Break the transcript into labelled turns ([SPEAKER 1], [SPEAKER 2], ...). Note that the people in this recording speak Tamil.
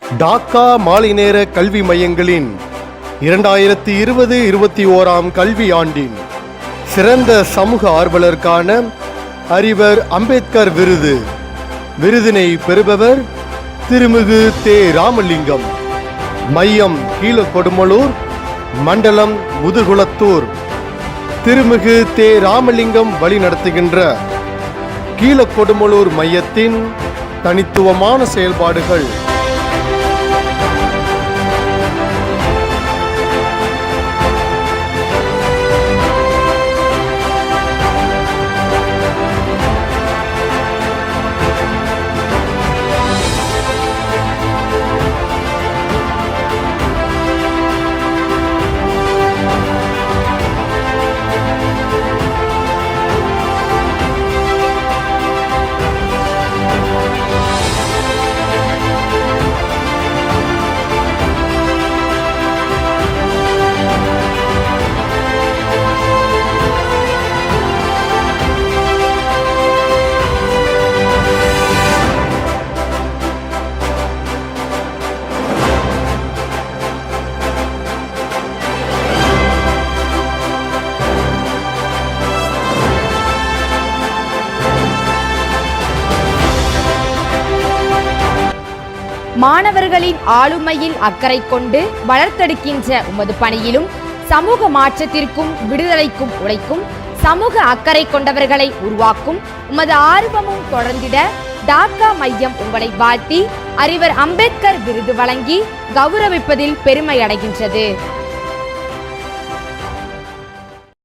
[SPEAKER 1] டாக்கா மாலை நேர கல்வி மையங்களின் 2020-21 கல்வி ஆண்டின் சிறந்த சமூக ஆர்வலருக்கான அறிவர் அம்பேத்கர் விருதினை பெறுபவர் திருமிகு தே. ராமலிங்கம். மையம் கீழக்கொடுமலூர், மண்டலம் முதுகுளத்தூர். திருமிகு தே. ராமலிங்கம் வழிநடத்துகின்ற கீழக்கொடுமலூர் மையத்தின் தனித்துவமான செயல்பாடுகள்.
[SPEAKER 2] மாணவர்களின் ஆளுமையில் அக்கறை கொண்டு வளர்த்தெடுக்கின்ற உமது பணியிலும் சமூக மாற்றத்திற்கும் விடுதலைக்கும் உழைக்கும் சமூக அக்கறை கொண்டவர்களை உருவாக்கும் உமது ஆர்வமும் தொடர்ந்திட டாக்கா மையம் உங்களை வாழ்த்தி அறிவர் அம்பேத்கர் விருது வழங்கி கௌரவிப்பதில் பெருமை அடைகின்றது.